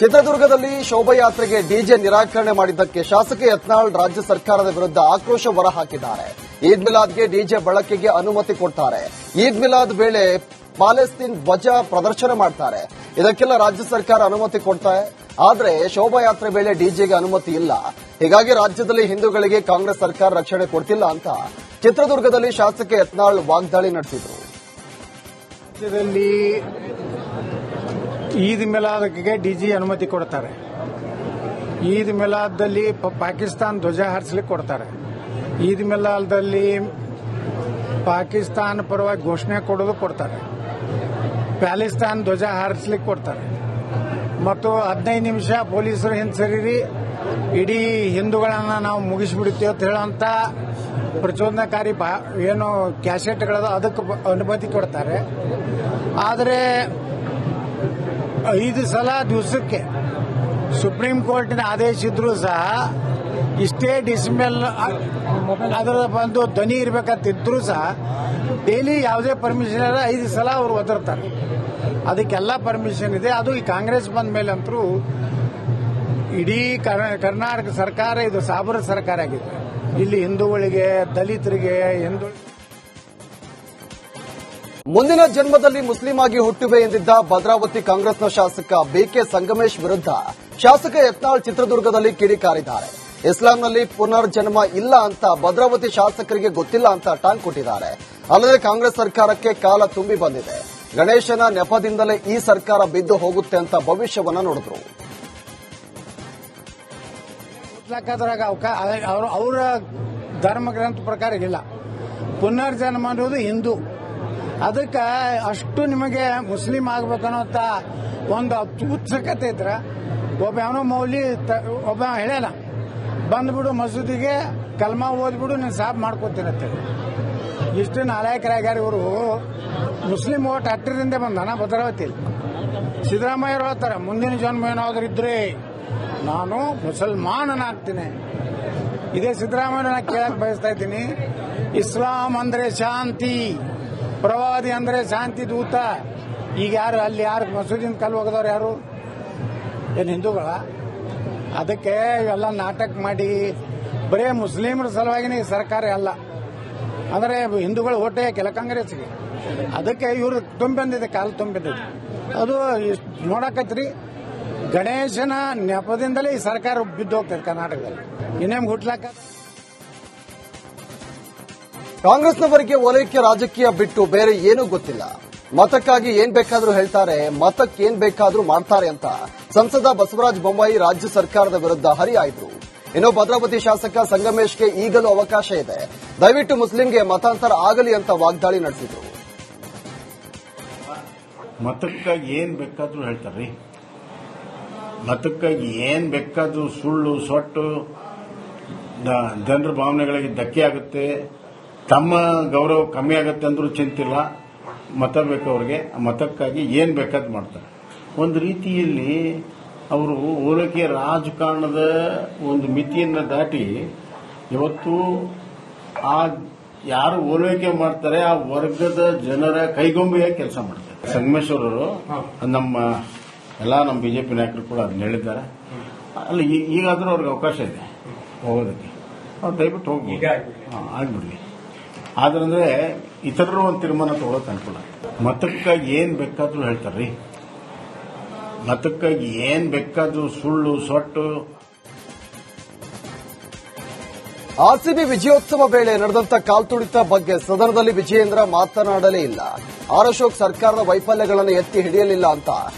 ಚಿತ್ರದುರ್ಗದಲ್ಲಿ ಶೋಭಾಯಾತ್ರೆಗೆ ಡಿಜೆ ನಿರಾಕರಣೆ ಮಾಡಿದ್ದಕ್ಕೆ ಶಾಸಕ ಯತ್ನಾಳ್ ರಾಜ್ಯ ಸರ್ಕಾರದ ವಿರುದ್ಧ ಆಕ್ರೋಶ ಹೊರಹಾಕಿದ್ದಾರೆ. ಈದ್ ಮಿಲಾದ್ಗೆ ಡಿಜೆ ಬಳಕೆಗೆ ಅನುಮತಿ ಕೊಡ್ತಾರೆ. ಈದ್ ಮಿಲಾದ್ ವೇಳೆ ಪಾಲೆಸ್ತೀನ್ ಧ್ವಜ ಪ್ರದರ್ಶನ ಮಾಡ್ತಾರೆ. ಇದಕ್ಕೆಲ್ಲ ರಾಜ್ಯ ಸರ್ಕಾರ ಅನುಮತಿ ಕೊಡ್ತಾರೆ. ಆದರೆ ಶೋಭಾಯಾತ್ರೆ ವೇಳೆ ಡಿಜೆಗೆ ಅನುಮತಿ ಇಲ್ಲ. ಹೀಗಾಗಿ ರಾಜ್ಯದಲ್ಲಿ ಹಿಂದೂಗಳಿಗೆ ಕಾಂಗ್ರೆಸ್ ಸರ್ಕಾರ ರಕ್ಷಣೆ ಕೊಡ್ತಿಲ್ಲ ಅಂತ ಚಿತ್ರದುರ್ಗದಲ್ಲಿ ಶಾಸಕ ಯತ್ನಾಳ್ ವಾಗ್ದಾಳಿ ನಡೆಸಿದರು. ರಾಜ್ಯದಲ್ಲಿ ಈದ್ ಮಿಲಾದ್ಗೆ ಡಿಜಿ ಅನುಮತಿ ಕೊಡ್ತಾರೆ. ಈದ್ ಮಿಲಾದ್ದಲ್ಲಿ ಪಾಕಿಸ್ತಾನ ಧ್ವಜ ಹಾರಿಸಲಿಕ್ಕೆ ಕೊಡ್ತಾರೆ. ಈದ್ ಮಿಲಾದ್ದಲ್ಲಿ ಪಾಕಿಸ್ತಾನ ಪರವಾಗಿ ಘೋಷಣೆ ಕೊಡೋದು ಕೊಡ್ತಾರೆ. ಪ್ಯಾಲೆಸ್ತಾನ್ ಧ್ವಜ ಹಾರಿಸಲಿಕ್ಕೆ ಕೊಡ್ತಾರೆ. ಮತ್ತು 15 ನಿಮಿಷ ಪೊಲೀಸರು ಹಿಂಸರಿರಿ, ಇಡೀ ಹಿಂದೂಗಳನ್ನ ನಾವು ಮುಗಿಸಿಬಿಡುತ್ತೇವೆ ಅಂತ ಹೇಳುವಂತ ಪ್ರಚೋದನಕಾರಿ ಏನು ಕ್ಯಾಸೆಟ್ಗಳದ ಅದಕ್ಕೆ ಅನುಮತಿ ಕೊಡ್ತಾರೆ. ಆದರೆ 5 ಸಲ ದಿವಸಕ್ಕೆ ಸುಪ್ರೀಂ ಕೋರ್ಟಿನ ಆದೇಶ ಇದ್ರೂ ಸಹ ಇಷ್ಟೇ ಡಿಸಿಮೆಲ್ ಅದರ ಒಂದು ಧ್ವನಿ ಇರಬೇಕಂತಿದ್ರು ಸಹ ಡೈಲಿ ಯಾವುದೇ ಪರ್ಮಿಷನ್ ಇಲ್ಲ, 5 ಸಲ ಅವರು ಒದರ್ತಾರೆ. ಅದಕ್ಕೆಲ್ಲ ಪರ್ಮಿಷನ್ ಇದೆ. ಅದು ಈ ಕಾಂಗ್ರೆಸ್ ಬಂದ ಮೇಲೆ ಅಂತರೂ ಇಡೀ ಕರ್ನಾಟಕ ಸರ್ಕಾರ ಇದು ಸಾಬರ ಸರ್ಕಾರ ಆಗಿದೆ. ಇಲ್ಲಿ ಹಿಂದೂಗಳಿಗೆ, ದಲಿತರಿಗೆ, ಮುಂದಿನ ಜನ್ಮದಲ್ಲಿ ಮುಸ್ಲಿಂ ಆಗಿ ಹುಟ್ಟುವೆ ಎಂದಿದ್ದ ಭದ್ರಾವತಿ ಕಾಂಗ್ರೆಸ್ನ ಶಾಸಕ ಬಿಕೆ ಸಂಗಮೇಶ್ ವಿರುದ್ಧ ಶಾಸಕ ಯತ್ನಾಳ್ ಚಿತ್ರದುರ್ಗದಲ್ಲಿ ಕಿಡಿಕಾರಿದ್ದಾರೆ. ಇಸ್ಲಾಂನಲ್ಲಿ ಪುನರ್ಜನ್ಮ ಇಲ್ಲ ಅಂತ ಭದ್ರಾವತಿ ಶಾಸಕರಿಗೆ ಗೊತ್ತಿಲ್ಲ ಅಂತ ಟಾಂಗ್ ಕೊಟ್ಟಿದ್ದಾರೆ. ಅಲ್ಲದೆ ಕಾಂಗ್ರೆಸ್ ಸರ್ಕಾರಕ್ಕೆ ಕಾಲ ತುಂಬಿ ಬಂದಿದೆ, ಗಣೇಶನ ನೆಪದಿಂದಲೇ ಈ ಸರ್ಕಾರ ಬಿದ್ದು ಹೋಗುತ್ತೆ ಅಂತ ಭವಿಷ್ಯವನ್ನ ನುಡಿದ್ರು. ಅವರ ಧರ್ಮ ಗ್ರಂಥ ಪ್ರಕಾರ ಇಲ್ಲ. ಪುನರ್ಜನ್ಮ ಅನ್ನೋದು ಹಿಂದೂ. ಅದಕ್ಕೆ ಅಷ್ಟು ನಿಮಗೆ ಮುಸ್ಲಿಂ ಆಗ್ಬೇಕನ್ನೋಂತ ಒಂದು ಉತ್ಸುಕತೆ ಇದ್ರೆ ಒಬ್ಬ ಅವನೋ ಮೌಲಿ ಒಬ್ಬ ಹೇಳಲ್ಲ, ಬಂದ್ಬಿಡು ಮಸೂದಿಗೆ ಕಲ್ಮಾ ಓದ್ಬಿಡು ನೀನು ಸಾಬ್ ಮಾಡ್ಕೋತೀನಿ ಅಂತೇಳಿ. ಇಷ್ಟು ನಾಲಾಯಕರಾಗ್ಯಾರ ಇವರು. ಮುಸ್ಲಿಂ ಓಟ್ ಹತ್ತಿರದಿಂದ ಬಂದಾನ ಭದ್ರಾವತಿಯಲ್ಲಿ. ಸಿದ್ದರಾಮಯ್ಯ ಹೇಳ್ತಾರೆ, ಮುಂದಿನ ಜನ್ಮ ಏನಾದ್ರೂ ಇದ್ರೆ ನಾನು ಮುಸಲ್ಮಾನನಾಗ್ತೀನಿ. ಇದೇ ಸಿದ್ದರಾಮಯ್ಯ ಕೇಳಕ್ ಬಯಸ್ತಾ ಇದ್ದೀನಿ. ಇಸ್ಲಾಂ ಅಂದ್ರೆ ಶಾಂತಿ, ಪ್ರವಾದಿ ಅಂದ್ರೆ ಶಾಂತಿ ದೂತ. ಈಗ ಯಾರು ಅಲ್ಲಿ ಯಾರು ಮಸೂದಿನ ಕಲ್ಲು ಒಗದವ್ರು ಯಾರು? ಏನು ಹಿಂದೂಗಳ? ಅದಕ್ಕೆ ಇವೆಲ್ಲ ನಾಟಕ ಮಾಡಿ ಬರೇ ಮುಸ್ಲಿಮರ ಸಲುವಾಗಿನೇ ಈ ಸರ್ಕಾರ ಅಲ್ಲ, ಅಂದ್ರೆ ಹಿಂದೂಗಳು ಓಟೇ ಕೆಲ ಕಾಂಗ್ರೆಸ್ಗೆ. ಅದಕ್ಕೆ ಇವರು ತುಂಬಿದೆ, ಕಾಲು ತುಂಬಿದೆ. ಅದು ನೋಡಕತ್ರಿ, ಗಣೇಶನ ನೆಪದಿಂದಲೇ ಈ ಸರ್ಕಾರ ಬಿದ್ದು ಹೋಗ್ತದೆ ಕರ್ನಾಟಕದಲ್ಲಿ. ಇನ್ನೇಮ್ ಹುಟ್ಲಾಕ ಕಾಂಗ್ರೆಸ್ನವರಿಗೆ ಓಲೈಕೆ ರಾಜಕೀಯ ಬಿಟ್ಟು ಬೇರೆ ಏನೂ ಗೊತ್ತಿಲ್ಲ. ಮತಕ್ಕಾಗಿ ಏನ್ ಬೇಕಾದ್ರೂ ಹೇಳ್ತಾರೆ, ಮತಕ್ಕೆ ಏನ್ ಬೇಕಾದ್ರೂ ಮಾಡ್ತಾರೆ ಅಂತ ಸಂಸದ ಬಸವರಾಜ ಬೊಮ್ಮಾಯಿ ರಾಜ್ಯ ಸರ್ಕಾರದ ವಿರುದ್ಧ ಹರಿಹಾಯ್ದರು. ಇನ್ನು ಭದ್ರಾವತಿ ಶಾಸಕ ಸಂಗಮೇಶ್ಗೆ ಈಗಲೂ ಅವಕಾಶ ಇದೆ, ದಯವಿಟ್ಟು ಮುಸ್ಲಿಂಗೆ ಮತಾಂತರ ಆಗಲಿ ಅಂತ ವಾಗ್ದಾಳಿ ನಡೆಸಿದ್ರು. ಮತಕ್ಕಾಗಿ ಏನ್ ಬೇಕಾದ್ರೂ ಹೇಳ್ತಾರ್ರಿ. ಮತಕ್ಕಾಗಿ ಏನ್ ಬೇಕಾದ್ರೂ ಸುಳ್ಳು ಸೊಟ್ಟು ಜನರ ಭಾವನೆಗಳಿಗೆ ಧಕ್ಕೆ ಆಗುತ್ತೆ, ತಮ್ಮ ಗೌರವ ಕಮ್ಮಿ ಆಗುತ್ತೆ ಅಂದ್ರೂ ಚಿಂತಿಲ್ಲ. ಮತ ಬೇಕು ಅವ್ರಿಗೆ. ಮತಕ್ಕಾಗಿ ಏನ್ ಬೇಕಾದ್ ಮಾಡ್ತಾರೆ. ಒಂದು ರೀತಿಯಲ್ಲಿ ಅವರು ಓಲೈಕೆ ರಾಜಕಾರಣದ ಒಂದು ಮಿತಿಯನ್ನು ದಾಟಿ ಇವತ್ತು ಆ ಯಾರು ಓಲೈಕೆ ಮಾಡ್ತಾರೆ ಆ ವರ್ಗದ ಜನರ ಕೈಗೊಂಬೆಯಾಗಿ ಕೆಲಸ ಮಾಡ್ತಾರೆ. ಸಂಗಮೇಶ್ ಅವರು ನಮ್ಮ ಬಿಜೆಪಿ ನಾಯಕರು ಕೂಡ ಅದನ್ನ ಹೇಳಿದ್ದಾರೆ. ಅಲ್ಲಿ ಈಗಾದ್ರೂ ಅವ್ರಿಗೆ ಅವಕಾಶ ಇದೆ ಹೋಗೋದಕ್ಕೆ. ಅವ್ರು ದಯವಿಟ್ಟು ಹೋಗ್ಬೋದು, ಆಗ್ಬಿಡ್ಲಿ. ಆದ್ರಂದ್ರೆ ಇತರರು ಒಂದು ತೀರ್ಮಾನ ತಗೊಳಕ್ ಅನುಕೂಲ. ಮತಕ್ಕಾಗಿ ಏನ್ ಬೇಕಾದ್ರೂ ಹೇಳ್ತಾರ್ರಿ. ಮತಕ್ಕಾಗಿ ಏನ್ ಬೇಕಾದ್ರೂ ಸುಳ್ಳು ಸೊಟ್ಟು. ಆರ್ಸಿಬಿ ವಿಜಯೋತ್ಸವ ವೇಳೆ ನಡೆದಂತ ಕಾಲ್ತುಳಿತ ಬಗ್ಗೆ ಸದನದಲ್ಲಿ ವಿಜಯೇಂದ್ರ ಮಾತನಾಡಲೇ ಇಲ್ಲ. ಆರ್ ಅಶೋಕ್ ಸರ್ಕಾರದ ವೈಫಲ್ಯಗಳನ್ನು ಎತ್ತಿ ಹಿಡಿಯಲಿಲ್ಲ ಅಂತ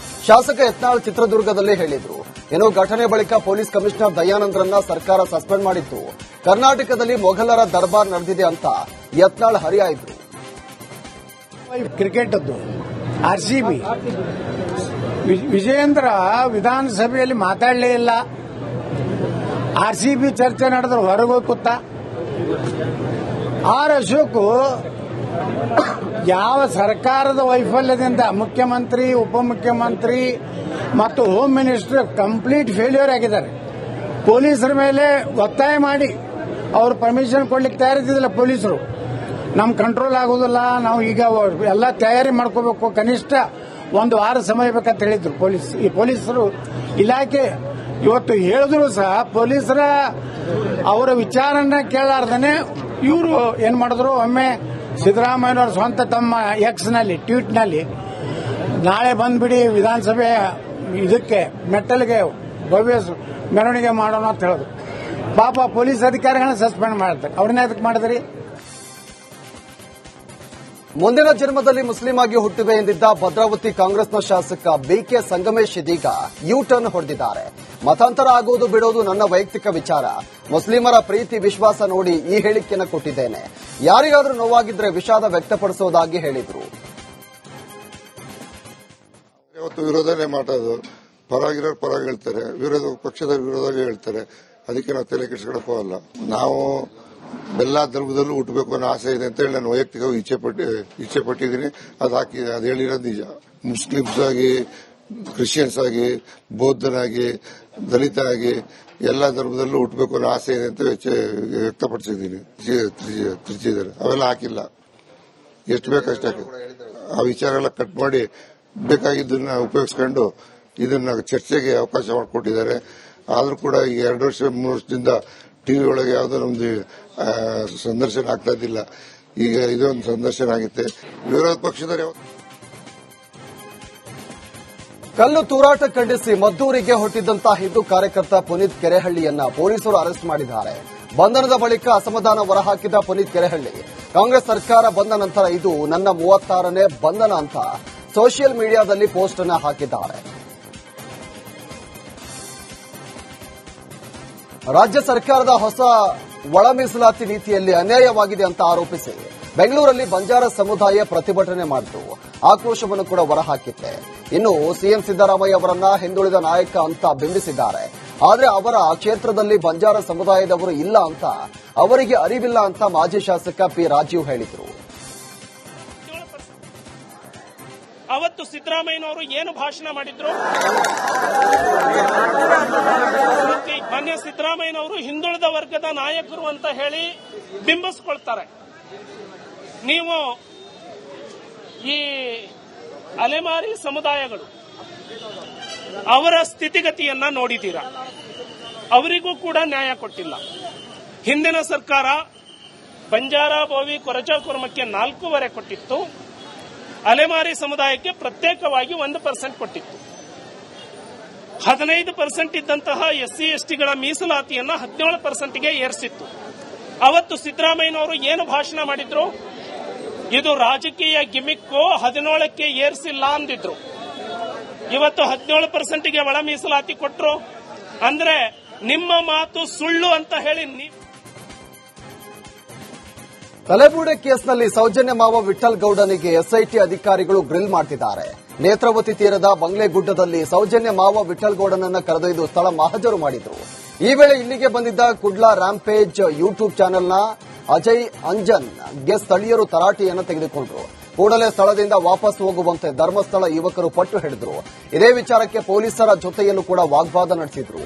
ಶಾಸಕ ಯತ್ನಾಳ್ ಚಿತ್ರದುರ್ಗದಲ್ಲಿ ಹೇಳಿದ್ರು. ಇನ್ನು ಘಟನೆ ಬಳಿಕ ಪೊಲೀಸ್ ಕಮಿಷನರ್ ದಯಾನಂದ್ರನ್ನ ಸರ್ಕಾರ ಸಸ್ಪೆಂಡ್ ಮಾಡಿತ್ತು. ಕರ್ನಾಟಕದಲ್ಲಿ ಮೊಘಲರ ದರ್ಬಾರ್ ನಡೆದಿದೆ ಅಂತ ಯತ್ನಾಳ್ ಹರಿಹಾಯ್ದ್ರು. ಕ್ರಿಕೆಟ್ ಆರ್ಸಿಬಿ ವಿಜಯೇಂದ್ರ ವಿಧಾನಸಭೆಯಲ್ಲಿ ಮಾತಾಡಲೇ ಇಲ್ಲ. ಆರ್ಸಿಬಿ ಚರ್ಚೆ ನಡೆದ್ರೆ ಹೊರಗೆ ಕೂತ. ಆರ್ ಅಶೋಕ್ ಯಾವ ಸರ್ಕಾರದ ವೈಫಲ್ಯದಿಂದ ಮುಖ್ಯಮಂತ್ರಿ, ಉಪಮುಖ್ಯಮಂತ್ರಿ ಮತ್ತು ಹೋಮ್ ಮಿನಿಸ್ಟರ್ ಕಂಪ್ಲೀಟ್ ಫೇಲ್ಯೂರ್ ಆಗಿದ್ದಾರೆ. ಪೊಲೀಸರ ಮೇಲೆ ಒತ್ತಾಯ ಮಾಡಿ ಅವರು ಪರ್ಮಿಷನ್ ಕೊಡ್ಲಿಕ್ಕೆ ತಯಾರಿದ್ದಿಲ್ಲ. ಪೊಲೀಸರು ನಮ್ಮ ಕಂಟ್ರೋಲ್ ಆಗೋದಿಲ್ಲ, ನಾವು ಈಗ ಎಲ್ಲ ತಯಾರಿ ಮಾಡ್ಕೋಬೇಕು, ಕನಿಷ್ಠ 1 ವಾರ ಸಮಯ ಬೇಕಂತ ಹೇಳಿದ್ರು ಈ ಪೊಲೀಸರು ಇಲಾಖೆ ಇವತ್ತು ಹೇಳಿದ್ರು ಸಹ ಪೊಲೀಸರ ಅವರ ವಿಚಾರನ್ನ ಕೇಳಲಾರ್ದೇನೆ ಇವರು ಏನ್ ಮಾಡಿದ್ರು, ಒಮ್ಮೆ ಸಿದ್ದರಾಮಯ್ಯನವರ ಸ್ವಂತ ತಮ್ಮ ಎಕ್ಸ್ ನಲ್ಲಿ ಟ್ವೀಟ್ ನಲ್ಲಿ ನಾಳೆ ಬಂದ್ಬಿಡಿ ವಿಧಾನಸಭೆ ಇದಕ್ಕೆ ಮೆಟ್ಟಲಿಗೆ ಭವ್ಯ ಮೆರವಣಿಗೆ ಮಾಡೋಣ ಅಂತ ಹೇಳಿದ್ರು. ಪಾಪ ಪೊಲೀಸ್ ಅಧಿಕಾರಿಗಳನ್ನ ಸಸ್ಪೆಂಡ್ ಮಾಡ್ತಾರೆ. ಅವ್ರನ್ನ ಅದಕ್ಕೆ ಮಾಡಿದ್ರಿ. ಮುಂದಿನ ಜನ್ಮದಲ್ಲಿ ಮುಸ್ಲಿಂ ಆಗಿ ಹುಟ್ಟುವೆ ಎಂದಿದ್ದ ಭದ್ರಾವತಿ ಕಾಂಗ್ರೆಸ್ನ ಶಾಸಕ ಬಿಕೆ ಸಂಗಮೇಶ್ ಇದೀಗ ಯೂ ಟರ್ನ್ ಹೊಡೆದಿದ್ದಾರೆ. ಮತಾಂತರ ಆಗುವುದು ಬಿಡೋದು ನನ್ನ ವೈಯಕ್ತಿಕ ವಿಚಾರ. ಮುಸ್ಲಿಮರ ಪ್ರೀತಿ ವಿಶ್ವಾಸ ನೋಡಿ ಈ ಹೇಳಿಕೆಯನ್ನು ಕೊಟ್ಟಿದ್ದೇನೆ. ಯಾರಿಗಾದ್ರೂ ನೋವಾಗಿದ್ರೆ ವಿಷಾದ ವ್ಯಕ್ತಪಡಿಸುವುದಾಗಿ ಹೇಳಿದ್ರು. ಇವತ್ತು ವಿರೋಧನೆ ಮಾಡೋದು, ಪರವಾಗಿರೋರು ಪರವಾಗಿ ಹೇಳ್ತಾರೆ, ವಿರೋಧ ಪಕ್ಷದ ವಿರೋಧ ಹೇಳ್ತಾರೆ. ಅದಕ್ಕೆ ನಾವು ತಲೆ ಕೆಡಿಸ್ಕೊಳಕ್ ಹೋಗಲ್ಲ. ನಾವು ಎಲ್ಲ ಧರ್ಮದಲ್ಲೂ ಹುಟ್ಟಬೇಕು ಅನ್ನೋ ಆಸೆ ಇದೆ ಅಂತ ಹೇಳಿ ನಾನು ವೈಯಕ್ತಿಕವಾಗಿ ಇಚ್ಛೆ ಪಟ್ಟಿದ್ದೀನಿ. ಅದು ಹೇಳಿರೋದು ನಿಜ. ಮುಸ್ಲಿಮ್ಸ್ ಆಗಿ, ಕ್ರಿಶ್ಚಿಯನ್ಸ್ ಆಗಿ, ಬೌದ್ಧನಾಗಿ, ದಲಿತ ಆಗಿ ಎಲ್ಲ ಧರ್ಮದಲ್ಲೂ ಹುಟ್ಟಬೇಕು ಅನ್ನೋ ಆಸೆ ಇದೆ ಅಂತ ವ್ಯಕ್ತಪಡಿಸಿದ್ದೀನಿ. ಅವೆಲ್ಲ ಹಾಕಿಲ್ಲ, ಎಷ್ಟು ಬೇಕಷ್ಟೇ ಆ ವಿಚಾರ ಎಲ್ಲ ಕಟ್ ಮಾಡಿ ಬೇಕಾಗಿದ್ದನ್ನ ಉಪಯೋಗಿಸ್ಕೊಂಡು ಇದನ್ನ ಚರ್ಚೆಗೆ ಅವಕಾಶ ಮಾಡಿಕೊಟ್ಟಿದ್ದಾರೆ. ಆದ್ರೂ ಕೂಡ ಈ 2 ವರ್ಷ 3 ವರ್ಷದಿಂದ ಟಿವಿ ಒಳಗೆ ಯಾವುದೋ ನಮ್ದು ಸಂದರ್ಶನ ಆಗ್ತಾ ಇದ್ದಿಲ್ಲ. ಈಗ ಇದೊಂದು ಸಂದರ್ಶನ ಆಗುತ್ತೆ. ವಿರೋಧ ಪಕ್ಷದವರು ಕಲ್ಲು ತೂರಾಟ ಖಂಡಿಸಿ ಮದ್ದೂರಿಗೆ ಹೊರಟಿದ್ದಂತಹ ಹಿಂದೂ ಕಾರ್ಯಕರ್ತ ಪುನೀತ್ ಕೆರೆಹಳ್ಳಿಯನ್ನ ಪೊಲೀಸರು ಅರೆಸ್ಟ್ ಮಾಡಿದ್ದಾರೆ. ಬಂಧನದ ಬಳಿಕ ಅಸಮಾಧಾನ ಹೊರಹಾಕಿದ ಪುನೀತ್ ಕೆರೆಹಳ್ಳಿ, ಕಾಂಗ್ರೆಸ್ ಸರ್ಕಾರ ಬಂದ ನಂತರ ಇದು ನನ್ನ 36ನೇ ಬಂಧನ ಅಂತ ಸೋಷಿಯಲ್ ಮೀಡಿಯಾದಲ್ಲಿ ಪೋಸ್ಟ್ ಅನ್ನು ಹಾಕಿದ್ದಾರೆ. ರಾಜ್ಯ ಸರ್ಕಾರದ ಹೊಸ ಒಳ ಮೀಸಲಾತಿ ನೀತಿಯಲ್ಲಿ ಅನ್ಯಾಯವಾಗಿದೆ ಅಂತ ಆರೋಪಿಸಿ ಬೆಂಗಳೂರಲ್ಲಿ ಬಂಜಾರ ಸಮುದಾಯ ಪ್ರತಿಭಟನೆ ಮಾಡಿತು. ಆಕ್ರೋಶವನ್ನು ಕೂಡ ಹೊರಹಾಕಿತ್ತೆ. ಇನ್ನು ಸಿಎಂ ಸಿದ್ದರಾಮಯ್ಯ ಅವರನ್ನ ಹಿಂದುಳಿದ ನಾಯಕ ಅಂತ ಬಿಂಬಿಸಿದ್ದಾರೆ. ಆದರೆ ಅವರ ಕ್ಷೇತ್ರದಲ್ಲಿ ಬಂಜಾರ ಸಮುದಾಯದವರು ಇಲ್ಲ ಅಂತ, ಅವರಿಗೆ ಅರಿವಿಲ್ಲ ಅಂತ ಮಾಜಿ ಶಾಸಕ ಪಿ ರಾಜೀವ್ ಹೇಳಿದರು. ಅವತ್ತು ಸಿದ್ದರಾಮಯ್ಯನವರು ಏನು ಭಾಷಣ ಮಾಡಿದ್ರು? ಮಾನ್ಯ ಸಿದ್ದರಾಮಯ್ಯನವರು ಹಿಂದುಳಿದ ವರ್ಗದ ನಾಯಕರು ಅಂತ ಹೇಳಿ ಬಿಂಬಿಸ್ಕೊಳ್ತಾರೆ. ನೀವು ಈ ಅಲೆಮಾರಿ ಸಮುದಾಯಗಳು ಅವರ ಸ್ಥಿತಿಗತಿಯನ್ನ ನೋಡಿದ್ದೀರಾ. ಅವರಿಗೂ ಕೂಡ ನ್ಯಾಯ ಕೊಟ್ಟಿಲ್ಲ. ಹಿಂದಿನ ಸರ್ಕಾರ ಬಂಜಾರ, ಬೋವಿ, ಕೊರಚ ಕುರ್ಮಕ್ಕೆ 4.5 ಕೊಟ್ಟಿತ್ತು. ಅಲೆಮಾರಿ ಸಮುದಾಯಕ್ಕೆ ಪ್ರತ್ಯೇಕವಾಗಿ 1% ಕೊಟ್ಟಿತ್ತು. 15% ಇದ್ದಂತಹ SC STಗಳ ಮೀಸಲಾತಿಯನ್ನ 17%ಗೆ ಏರಿಸಿತ್ತು. ಅವತ್ತು ಸಿದ್ದರಾಮಯ್ಯನವರು ಏನು ಭಾಷಣ ಮಾಡಿದ್ರು? ಇದು ರಾಜಕೀಯ ಗಿಮಿಕ್ಕು, 17ಕ್ಕೆ ಏರಿಸಿಲ್ಲ ಅಂದಿದ್ರು. ಇವತ್ತು 17%ಗೆ ಒಳ ಮೀಸಲಾತಿ ಕೊಟ್ರು ಅಂದ್ರೆ ನಿಮ್ಮ ಮಾತು ಸುಳ್ಳು ಅಂತ ಹೇಳಿ ತಲೆಬೂಡೆ ಕೇಸ್ನಲ್ಲಿ ಸೌಜನ್ಯ ಮಾವ ವಿಠಲ್ ಗೌಡನಿಗೆ ಎಸ್ಐಟಿ ಅಧಿಕಾರಿಗಳು ಗ್ರಿಲ್ ಮಾಡ್ತಿದ್ದಾರೆ. ನೇತ್ರಾವತಿ ತೀರದ ಬಂಗ್ಲೆಗುಡ್ಡದಲ್ಲಿ ಸೌಜನ್ಯ ಮಾವ ವಿಠಲ್ ಗೌಡನನ್ನ ಕರೆದೊಯ್ದು ಸ್ಥಳ ಮಹಜರು ಮಾಡಿದ್ರು. ಈ ವೇಳೆ ಇಲ್ಲಿಗೆ ಬಂದಿದ್ದ ಕುಡ್ಲಾ ರ್ಯಾಂಪೇಜ್ ಯೂಟ್ಯೂಬ್ ಚಾನೆಲ್ನ ಅಜಯ್ ಅಂಜನ್ಗೆ ಸ್ಥಳೀಯರು ತರಾಟೆಯನ್ನು ತೆಗೆದುಕೊಂಡ್ರು. ಕೂಡಲೇ ಸ್ಥಳದಿಂದ ವಾಪಸ್ ಹೋಗುವಂತೆ ಧರ್ಮಸ್ಥಳ ಯುವಕರು ಪಟ್ಟು ಹಿಡಿದ್ರು. ಇದೇ ವಿಚಾರಕ್ಕೆ ಪೊಲೀಸರ ಜೊತೆಯಲ್ಲೂ ಕೂಡ ವಾಗ್ವಾದ ನಡೆಸಿದ್ರು.